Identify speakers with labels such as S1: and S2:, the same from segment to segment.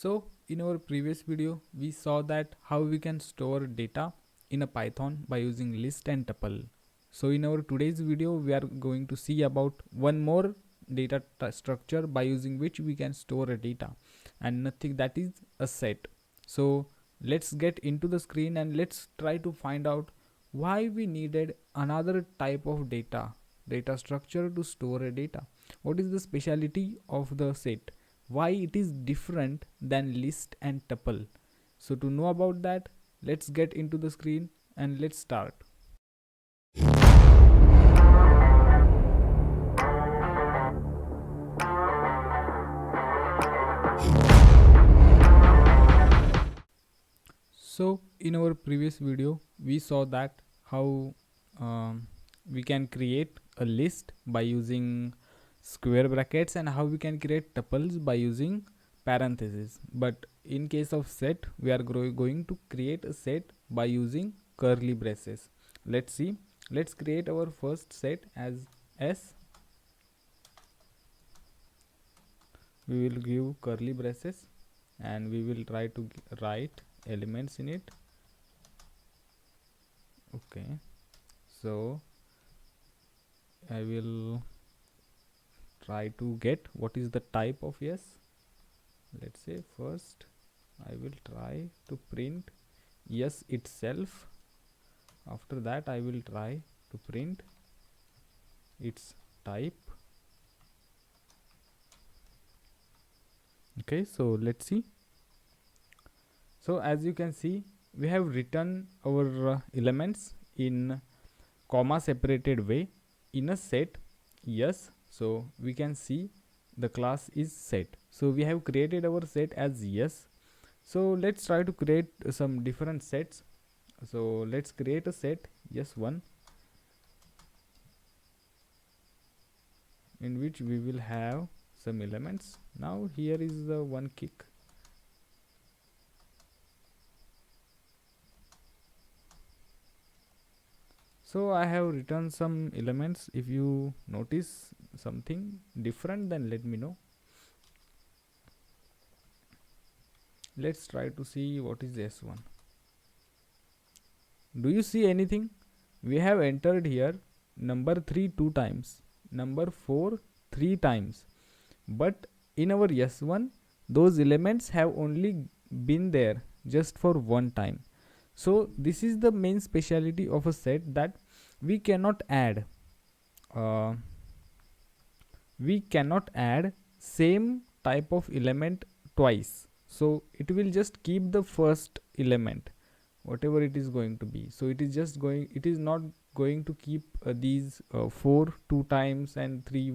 S1: So in our previous video, we saw that how we can store data in a Python by using list and tuple. So in our today's video, we are going to see about one more data structure by using which we can store a data, and nothing, that is a set. So let's get into the screen and let's try to find out why we needed another type of data structure to store a data. What is the speciality of the set? Why it is different than list and tuple? So to know about that, let's get into the screen and let's start. So in our previous video, we saw that how we can create a list by using square brackets and how we can create tuples by using parentheses. But in case of set, we are going to create a set by using curly braces. Let's see. Let's create our first set as S. We will give curly braces and we will try to write elements in it. Okay, so I will try to get what is the type of yes. Let's say first I will try to print yes itself. After that I will try to print its type. Okay, so let's see. So as you can see, we have written our elements in comma separated way in a set yes. So we can see the class is set. So we have created our set as yes. So let's try to create some different sets. So let's create a set yes1 in which we will have some elements. Now here is the one kick. So I have written some elements. If you notice something different, then let me know. Let's try to see what is S1. Do you see anything? We have entered here number 3 2 times, number 4 3 times, but in our S1 those elements have only been there just for one time. So this is the main speciality of a set, that we cannot add same type of element twice. So it will just keep the first element whatever it is going to be. So it is not going to keep these 4 2 times and 3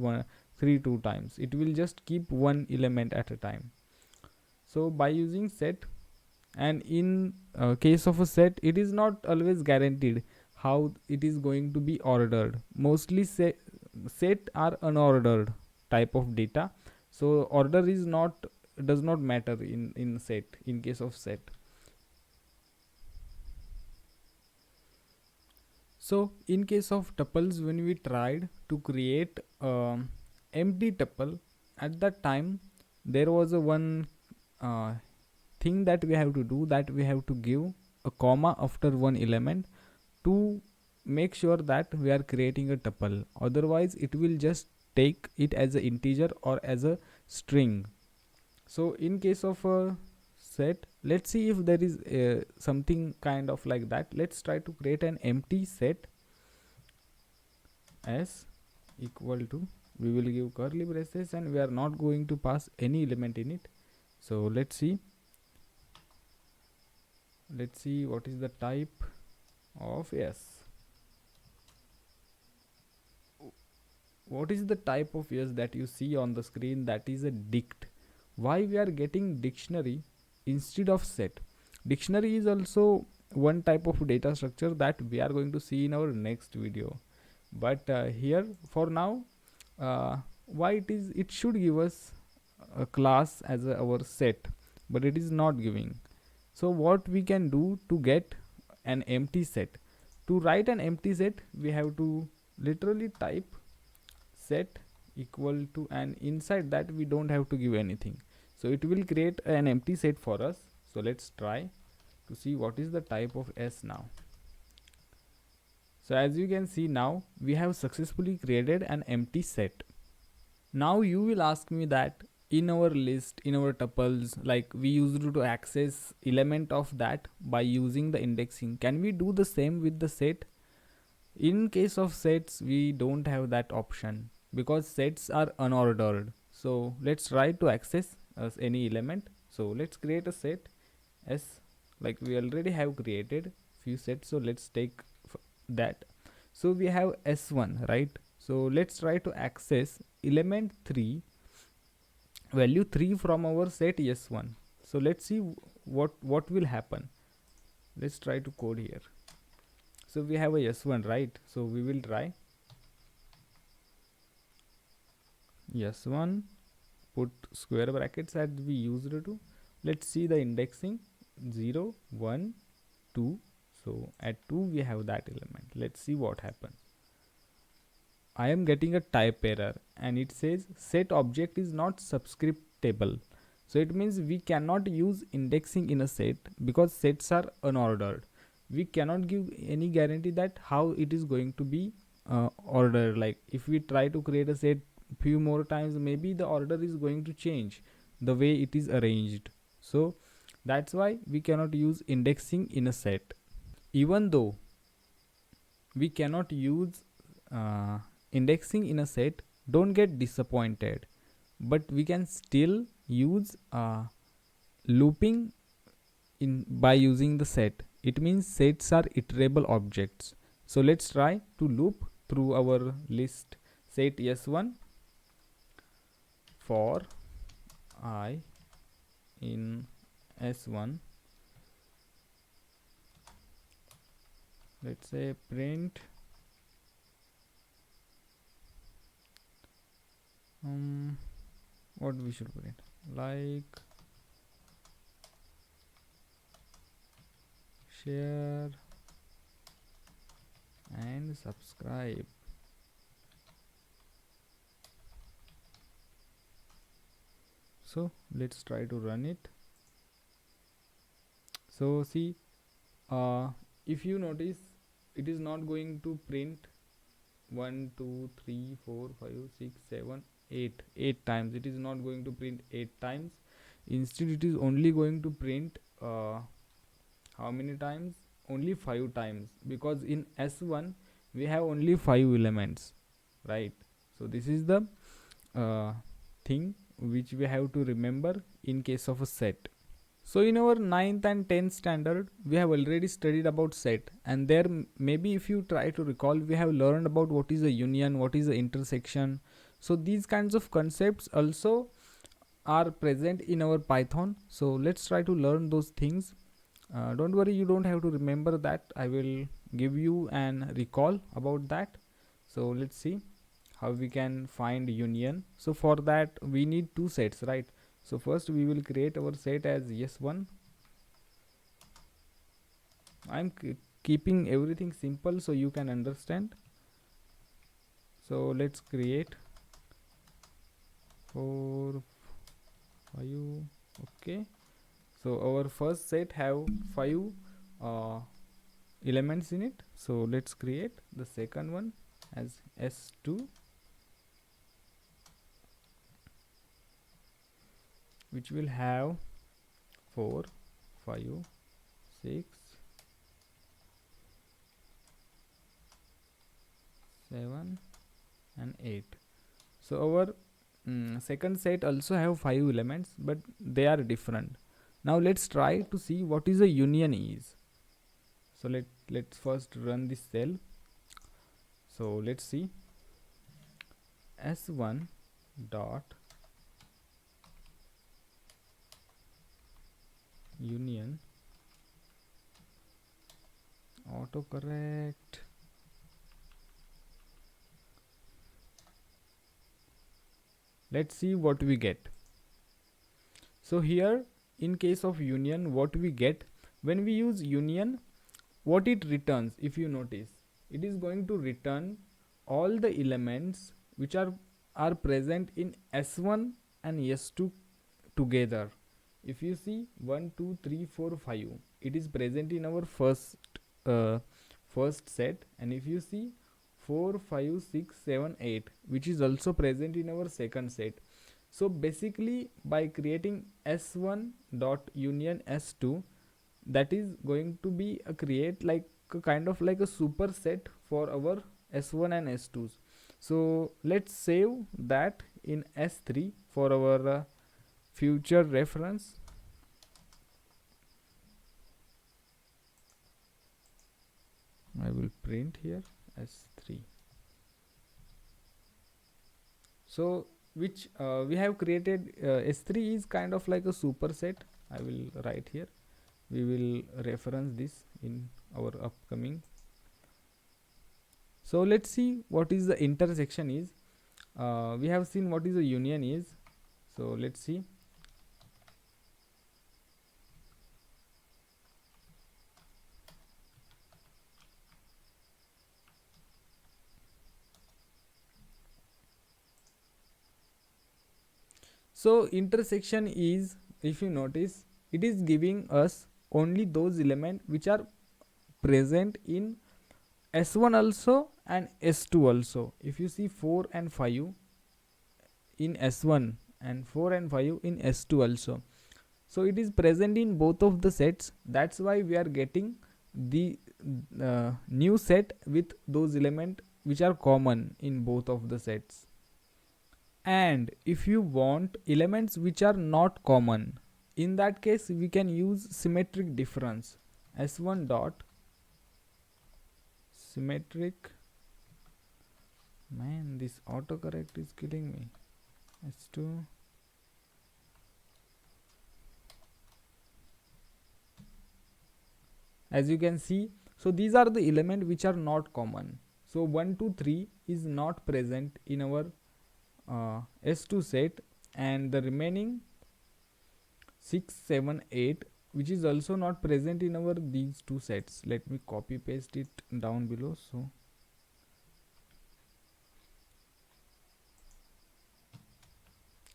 S1: 2 times. It will just keep one element at a time. So by using set, and in case of a set, it is not always guaranteed how it is going to be ordered. Mostly set are unordered type of data, so order does not matter in set, in case of set. So in case of tuples, when we tried to create empty tuple, at that time there was a one thing that we have to do, that we have to give a comma after one element to make sure that we are creating a tuple. Otherwise it will just take it as an integer or as a string. So in case of a set, let's see if there is something kind of like that. Let's try to create an empty set as equal to, we will give curly braces and we are not going to pass any element in it. So let's see what is the type of yes. What is the type of yes that you see on the screen? That is a dict. Why we are getting dictionary instead of set? Dictionary is also one type of data structure that we are going to see in our next video, but here for now, why it should give us a class as our set, but it is not giving. So what we can do to get an empty set? To write an empty set, we have to literally type set equal to, and inside that we don't have to give anything. So it will create an empty set for us. So let's try to see what is the type of S now. So as you can see, now we have successfully created an empty set. Now you will ask me that in our list, in our tuples, like we used to access element of that by using the indexing, can we do the same with the set? In case of sets, we don't have that option because sets are unordered. So let's try to access any element. So let's create a set S, like we already have created few sets. So let's take that. So we have S1, right? So let's try to access element 3, value 3 from our set S1. So let's see what will happen. Let's try to code here. So we have a S1, right? So we will try S1, put square brackets as we used to. Let's see the indexing 0, 1, 2. So at 2 we have that element. Let's see what happens. I am getting a type error and it says set object is not subscriptable. So it means we cannot use indexing in a set because sets are unordered. We cannot give any guarantee that how it is going to be ordered. Like if we try to create a set few more times, maybe the order is going to change the way it is arranged. So that's why we cannot use indexing in a set. Even though we cannot use indexing in a set, don't get disappointed, but we can still use looping in by using the set. It means sets are iterable objects. So let's try to loop through our list set S1 for I in S1. Let's say print what we should print, like share and subscribe. So let's try to run it. So see, if you notice, it is not going to print 1 2 3 4 5 6 7 8 times. It is not going to print 8 times. Instead it is only going to print how many times? Only 5 times, because in S1 we have only 5 elements, right? So this is the thing which we have to remember in case of a set. So in our 9th and 10th standard, we have already studied about set, and there maybe if you try to recall, we have learned about what is a union, what is the intersection. So these kinds of concepts also are present in our Python. So let's try to learn those things. Don't worry, you don't have to remember that. I will give you an recall about that. So let's see how we can find union. So for that we need two sets, right? So first we will create our set as S1. I'm keeping everything simple so you can understand. So let's create 4 5. Okay, so our first set have 5 elements in it. So let's create the second one as S2, which will have 4 5 6 7 and 8. So our second set also have 5 elements, but they are different. Now let's try to see what is a union is. So let's first run this cell. So let's see S1 dot union autocorrect. Let's see what we get. So here in case of union, what we get when we use union, what it returns, if you notice, it is going to return all the elements which are present in S1 and S2 together. If you see 1 2 3 4 5, it is present in our uh, first set. And if you see 4 5 6 7 8, which is also present in our second set. So basically by creating s1 dot union s2, that is going to be a create like a kind of like a superset for our s1 and s2s. So let's save that in s3 for our future reference. I will print here s3. So which we have created, s3 is kind of like a superset. I will write here, we will reference this in our upcoming. So let's see what is the intersection is. We have seen what is the union is. So let's see. So intersection is, if you notice, it is giving us only those elements which are present in s1 also and s2 also. If you see 4 and 5 in s1 and 4 and 5 in s2 also, so it is present in both of the sets. That's why we are getting the new set with those elements which are common in both of the sets. And if you want elements which are not common, in that case we can use symmetric difference. S1 dot symmetric, man, this autocorrect is killing me. S2 as you can see, so these are the elements which are not common. So 1 2 3 is not present in our s2 set, and the remaining 6 7 8, which is also not present in our these two sets. Let me copy paste it down below. So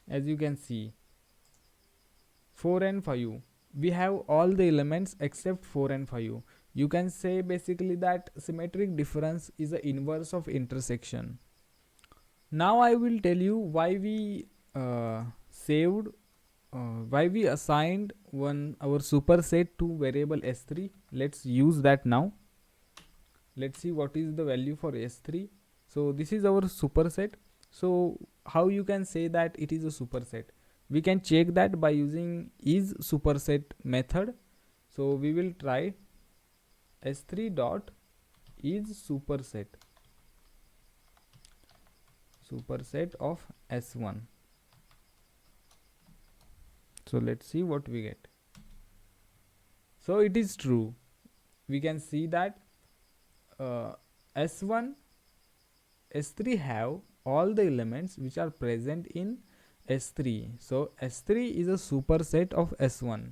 S1: as you can see, 4 and 5, we have all the elements except 4 and 5. You can say basically that symmetric difference is the inverse of intersection. Now I will tell you why we saved, why we assigned our superset to variable s3. Let's use that now. Let's see what is the value for s3. So this is our superset. So how you can say that it is a superset? We can check that by using is superset method. So we will try s3 dot is superset of s1. So let's see what we get. So it is true. We can see that s1 s3 have all the elements which are present in s3. So s3 is a superset of s1.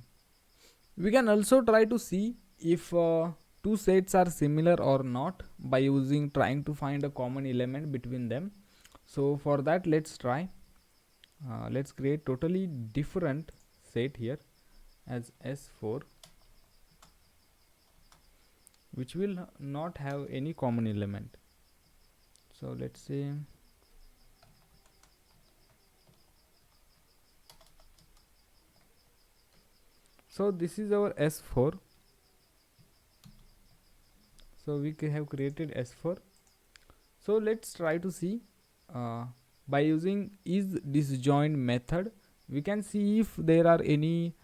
S1: We can also try to see if two sets are similar or not by trying to find a common element between them. So for that, let's try. Let's create totally different set here as s4, which will not have any common element. So let's say so this is our s4. So we have created s4. So let's try to see by using is disjoint method, we can see if there are any,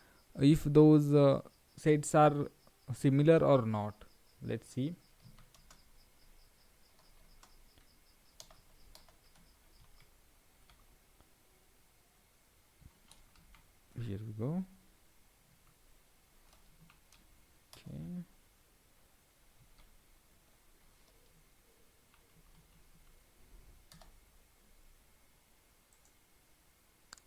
S1: if those sets are similar or not. Let's see. Here we go. Okay.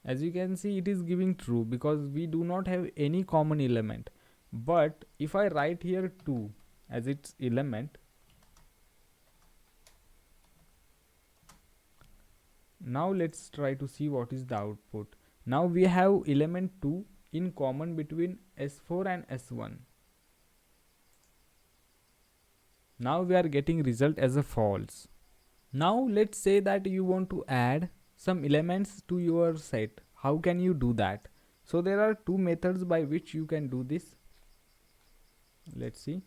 S1: As you can see, it is giving true because we do not have any common element. But if I write here 2 as its element, now let's try to see what is the output. Now we have element 2 in common between S4 and S1. Now we are getting result as a false. Now let's say that you want to add some elements to your set. How can you do that? So there are two methods by which you can do this. Let's see.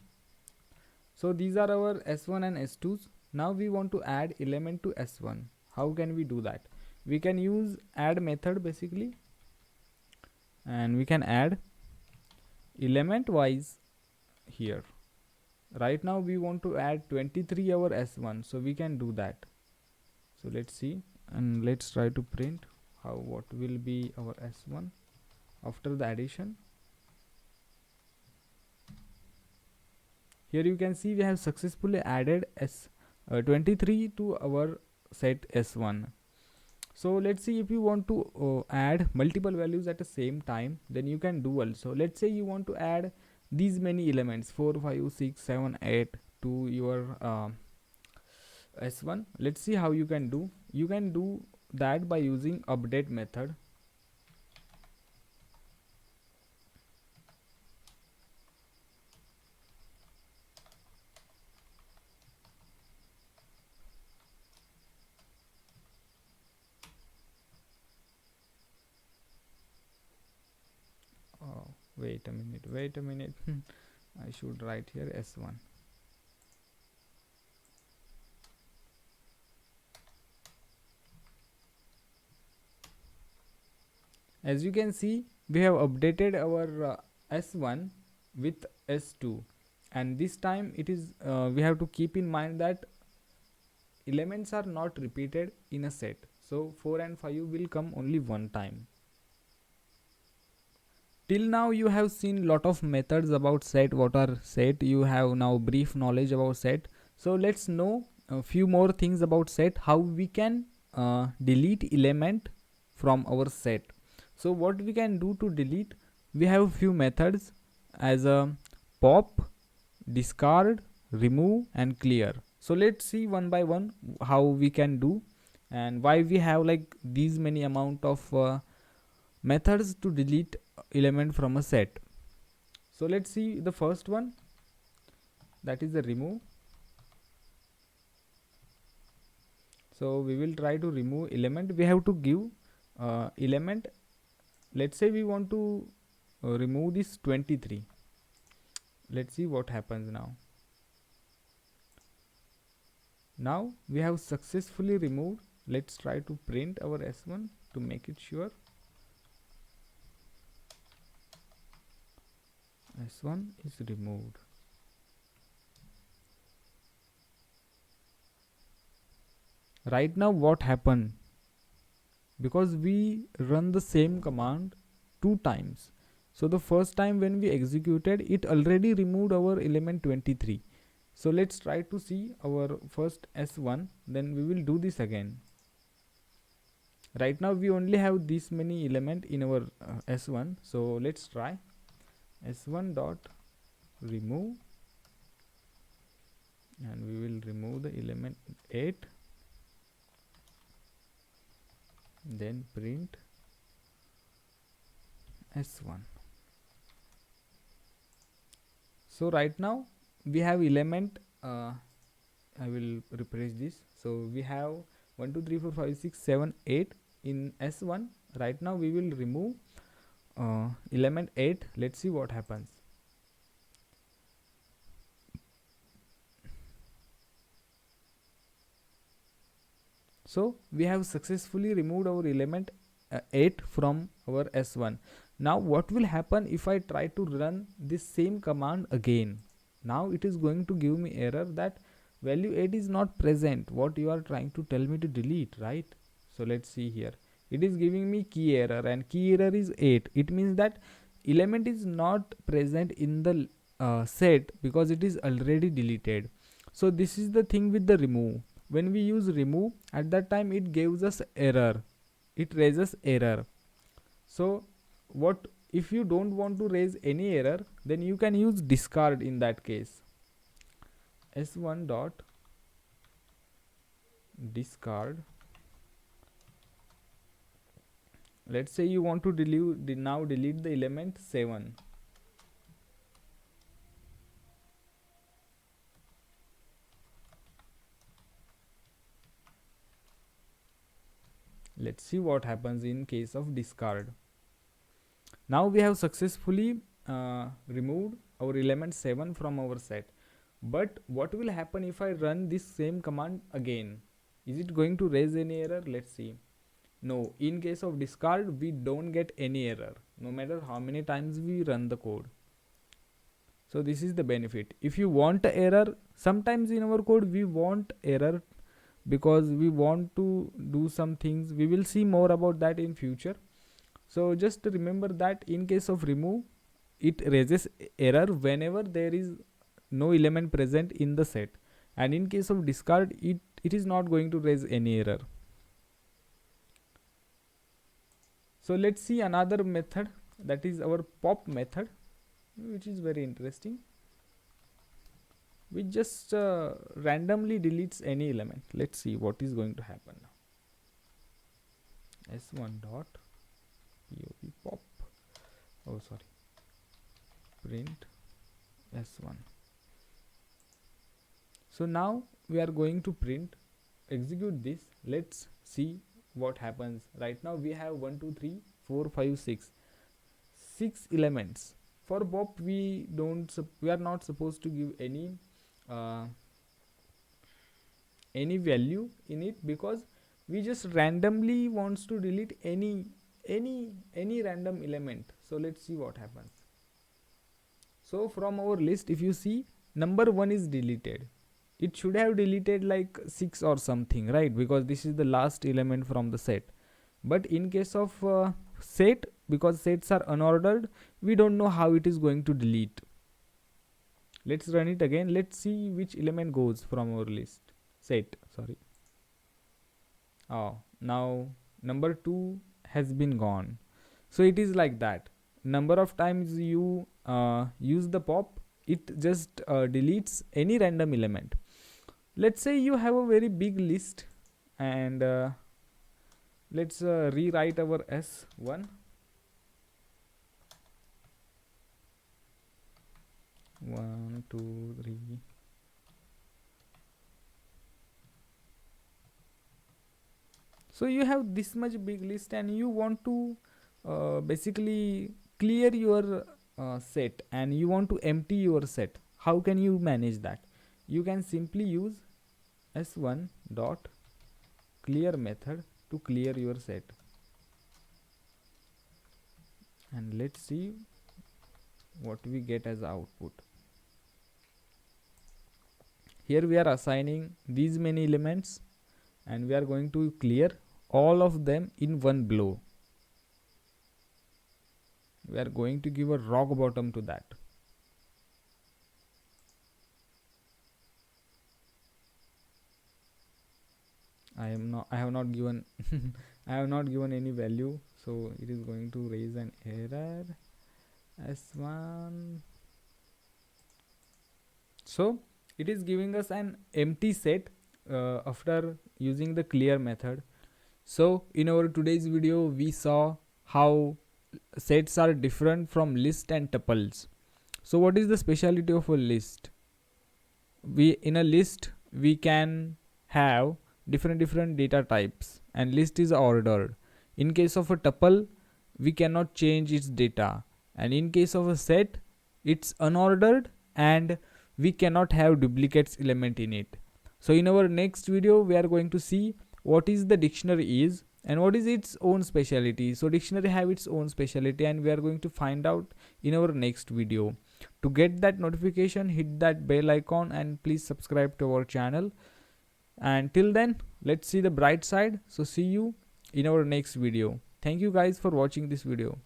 S1: So these are our S1 and S2s. Now we want to add element to S1. How can we do that? We can use add method basically, and we can add element wise here. Right now we want to add 23 our S1, so we can do that. So let's see, and let's try to print what will be our S1 after the addition. Here you can see we have successfully added 23 to our set S1. So let's see, if you want to add multiple values at the same time, then you can do also. Let's say you want to add these many elements 4, 5, 6, 7, 8 to your S1. Let's see how you can do. You can do that by using update method. Wait a minute. I should write here S1. As you can see, we have updated our S1 with S2, and this time it is we have to keep in mind that elements are not repeated in a set, so 4 and 5 will come only one time. Till now you have seen lot of methods about set. What are set? You have now brief knowledge about set. So let's know a few more things about set, how we can delete element from our set. So what we can do to delete, we have few methods as a pop, discard, remove and clear. So let's see one by one how we can do and why we have like these many amount of methods to delete element from a set. So let's see the first one, that is the remove. So we will try to remove element. We have to give element. Let's say we want to remove this 23. Let's see what happens now. Now we have successfully removed. Let's try to print our S1 to make it sure. S1 is removed. Right now what happened? Because we run the same command 2 times. So the first time when we executed, it already removed our element 23. So let's try to see our first S1, then we will do this again. Right now we only have this many element in our S1. So let's try S1 dot remove, and we will remove the element 8, then print S1. So right now we have element I will refresh this. So we have 1 2 3 4 5 6 7 8 in S1. Right now we will remove element 8. Let's see what happens. So we have successfully removed our element 8 from our S1. Now what will happen if I try to run this same command again? Now it is going to give me error that value 8 is not present, what you are trying to tell me to delete, right? So let's see here. It is giving me key error, and key error is 8. It means that element is not present in the set because it is already deleted. So this is the thing with the remove. When we use remove, at that time it gives us error, it raises error. So what if you don't want to raise any error, then you can use discard. In that case, S1 dot discard, let's say you want to delete the element 7. Let's see what happens in case of discard. Now we have successfully removed our element 7 from our set. But what will happen if I run this same command again? Is it going to raise any error? Let's see. No, in case of discard, we don't get any error, no matter how many times we run the code. So this is the benefit. If you want error, sometimes in our code we want error because we want to do some things. We will see more about that in future. So just remember that in case of remove, it raises error whenever there is no element present in the set, and in case of discard, it is not going to raise any error. So let's see another method, that is our pop method, which is very interesting. We just randomly deletes any element. Let's see what is going to happen now. S1 dot pop, oh sorry, print S1. So now we are going to execute this. Let's see what happens. Right now we have 1 2 3 4 5 6 elements. For pop we are not supposed to give any value in it, because we just randomly wants to delete any random element. So let's see what happens. So from our list, if you see, number 1 is deleted. It should have deleted like 6 or something, right? Because this is the last element from the set. But in case of set, because sets are unordered, we don't know how it is going to delete. Let's run it again. Let's see which element goes from our list. Set, sorry. Oh, now number 2 has been gone. So it is like that. Number of times you use the pop, it just deletes any random element. Let's say you have a very big list, and let's rewrite our S1. 1 2 3. So you have this much big list, and you want to basically clear your set, and you want to empty your set. How can you manage that? You can simply use S1 dot clear method to clear your set. And let's see what we get as output. Here we are assigning these many elements, and we are going to clear all of them in one blow. We are going to give a rock bottom to that. I have not given I have not given any value, so it is going to raise an error. S1. So it is giving us an empty set after using the clear method. So in our today's video, we saw how sets are different from list and tuples. So what is the speciality of a list? In a list we can have different data types, and list is ordered. In case of a tuple, we cannot change its data, and in case of a set, it's unordered and we cannot have duplicates element in it. So in our next video, we are going to see what is the dictionary is and what is its own speciality. So dictionary have its own speciality, and we are going to find out in our next video. To get that notification, hit that bell icon and please subscribe to our channel. And till then, let's see the bright side. So see you in our next video. Thank you guys for watching this video.